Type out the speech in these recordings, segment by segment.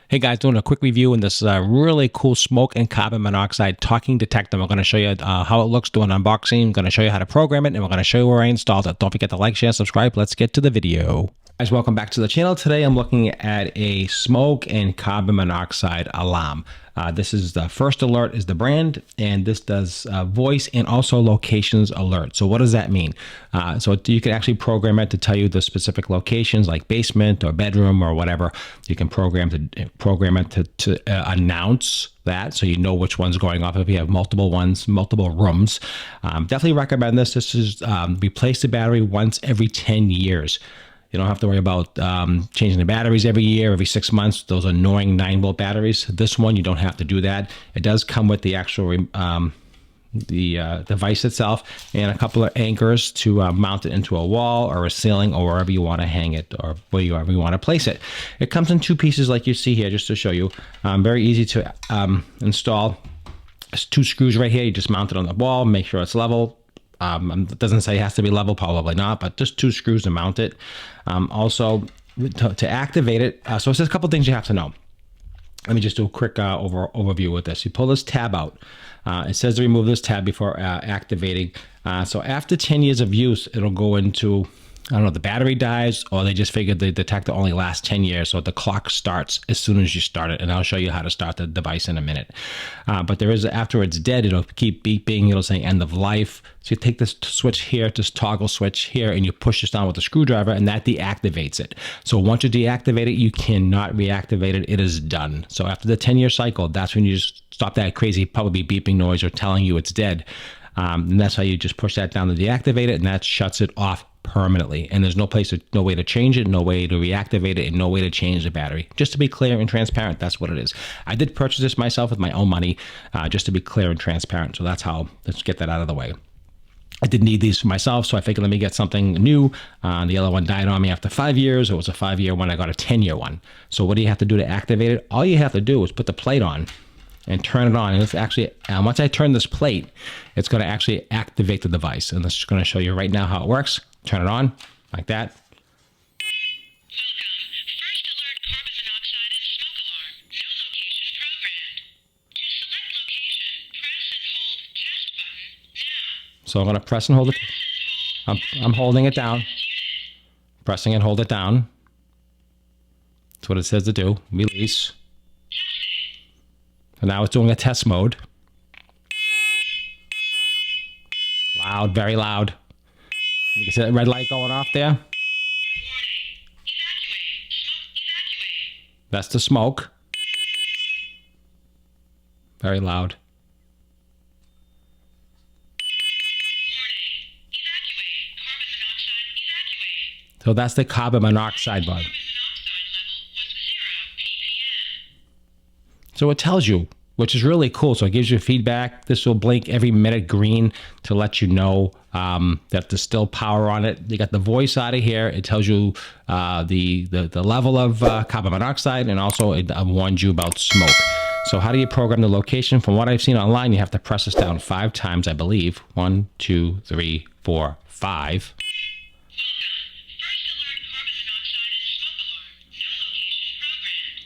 Hey guys, doing a quick review in this really cool smoke and carbon monoxide talking detector. We're going to show you how it looks, do an unboxing. I'm going to show you how to program it, and we're going to show you where I installed it. Don't forget to like, share, subscribe. Let's get to the video. Guys, welcome back to the channel. Today I'm looking at a smoke and carbon monoxide alarm. This is the First Alert is the brand, and this does voice and also locations alert. So what does that mean? So you can actually program it to tell you the specific locations like basement or bedroom or whatever. You can program it to announce that, so you know which one's going off if you have multiple ones, multiple rooms. Definitely recommend this. This is replace the battery once every 10 years. You don't have to worry about changing the batteries every year, every 6 months. Those annoying 9-volt batteries. This one, you don't have to do that. It does come with the actual device itself and a couple of anchors to mount it into a wall or a ceiling or wherever you want to hang it or wherever you want to place it. It comes in 2 pieces like you see here, just to show you. Very easy to install. There's 2 screws right here. You just mount it on the wall, make sure it's level. It doesn't say it has to be level, probably not, but just 2 screws to mount it. Also, to activate it, so it says a couple things you have to know. Let me just do a quick overview with this. You pull this tab out. It says to remove this tab before activating. So after 10 years of use, it'll go into, I don't know, the battery dies, or they just figured the detector only lasts 10 years. So the clock starts as soon as you start it. And I'll show you how to start the device in a minute. But there is, after it's dead, it'll keep beeping. It'll say end of life. So you take this switch here, this toggle switch here, and you push this down with a screwdriver, and that deactivates it. So once you deactivate it, you cannot reactivate it. It is done. So after the 10-year cycle, that's when you just stop that crazy, probably beeping noise or telling you it's dead. And that's how you just push that down to deactivate it, and that shuts it off permanently. And there's no way to change it, no way to reactivate it, and no way to change the battery. Just to be clear and transparent, that's what it is. I did purchase this myself with my own money, just to be clear and transparent. So that's how, let's get that out of the way. I did need these for myself, so I figured let me get something new. The other one died on me after 5 years. It was a 5-year one. I got a 10-year one. So what do you have to do to activate it? All you have to do is put the plate on and turn it on. And if actually, once I turn this plate, it's going to actually activate the device. And this is going to show you right now how it works. Turn it on like that. Welcome. First Alert Carbon Monoxide and Smoke Alarm. No location programmed. To select location, press and hold test button now. So I'm going to press and hold it. I'm holding it down. Pressing and hold it down. That's what it says to do. Release. So now it's doing a test mode. Loud, very loud. You can see that red light going off there. Warning. Evacuate. Smoke evacuate. That's the smoke. Very loud. Warning. Evacuate. Carbon monoxide evacuate. So that's the carbon monoxide button. Carbon monoxide level was 0 ppm. So it tells you, which is really cool. So it gives you feedback. This will blink every minute green to let you know that there's still power on it. You got the voice out of here. It tells you the level of carbon monoxide, and also it warns you about smoke. So how do you program the location? From what I've seen online, you have to press this down 5 times, I believe. 1, 2, 3, 4, 5. Welcome. First Alert Carbon Monoxide and Smoke Alarm. No location programmed.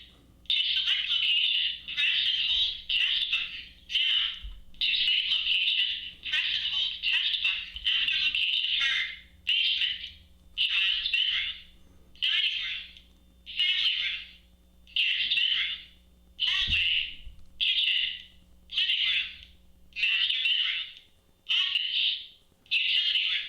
To select location, press and hold test button now. To save location, press and hold test button after location heard. Basement, child's bedroom, dining room, family room, guest bedroom, hallway, kitchen, living room, master bedroom, office, utility room.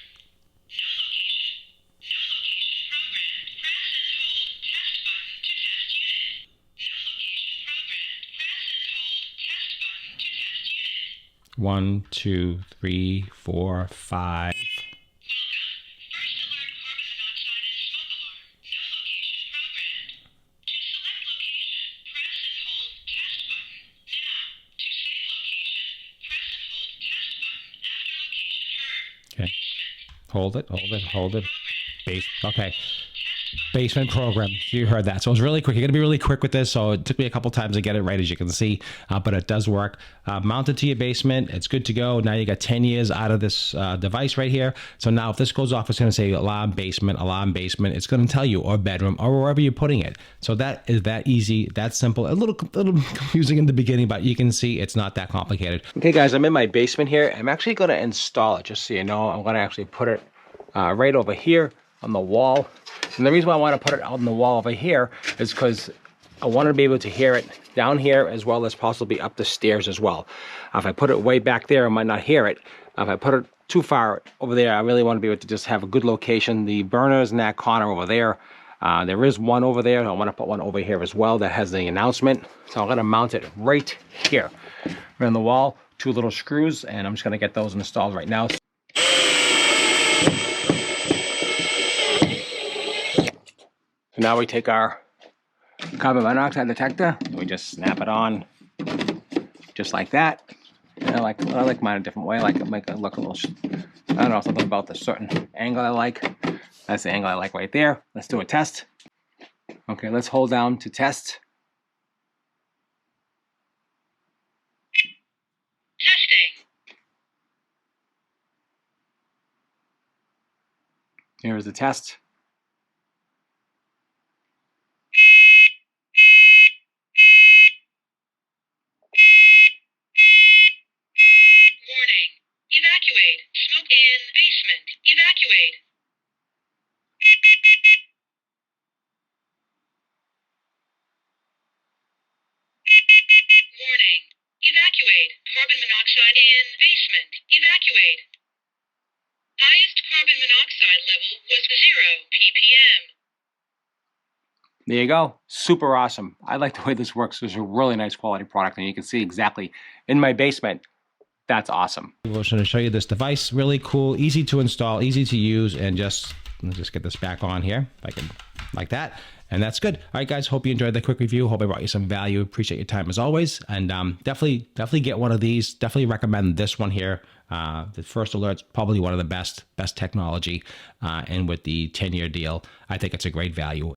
No location. No location programmed. Press and hold test button to test unit. No location programmed. Press and hold test button to test unit. 1, 2, 3, 4, 5. Welcome. First Alert Carbon Monoxide and Smoke Alarm. No location programmed. To select location, press and hold test button now. To save location, press and hold test button after location heard. Okay. Basement. Hold it, hold it, hold it. Programmed. Base. Okay. Test button basement program. You heard that. So it was really quick. You're going to be really quick with this. So it took me a couple times to get it right, as you can see, but it does work. Mounted to your basement. It's good to go. Now you got 10 years out of this device right here. So now if this goes off, it's going to say alarm basement, alarm basement. It's going to tell you, or bedroom, or wherever you're putting it. So that is that easy, that simple. A little confusing in the beginning, but you can see it's not that complicated. Okay, guys, I'm in my basement here. I'm actually going to install it, just so you know. I'm going to actually put it right over here on the wall. And the reason why I want to put it on the wall over here is because I want to be able to hear it down here as well as possibly up the stairs as well. If I put it way back there, I might not hear it. If I put it too far over there, I really want to be able to just have a good location. The burner's in that corner over there. There is one over there. I want to put one over here as well that has the announcement. So I'm going to mount it right here. Right on the wall, 2 little screws, and I'm just going to get those installed right now. So now we take our carbon monoxide detector, we just snap it on just like that. And I like mine a different way. I like it make it look a little, I don't know, something about the certain angle I like. That's the angle I like right there. Let's do a test. Okay, let's hold down to test. Testing. Here's the test. Warning. Evacuate. Smoke in basement. Evacuate. Warning. Evacuate. Carbon monoxide in basement. Evacuate. Highest carbon monoxide level was 0 ppm. There you go. Super awesome. I like the way this works. It's a really nice quality product, and you can see exactly in my basement. That's awesome. We're going to show you this device. Really cool, easy to install, easy to use, and let's just get this back on here. If I can, like that. And that's good. All right, guys, hope you enjoyed the quick review. Hope I brought you some value. Appreciate your time as always. And definitely get one of these. Definitely recommend this one here. The First Alert's probably one of the best technology. And with the 10-year deal, I think it's a great value.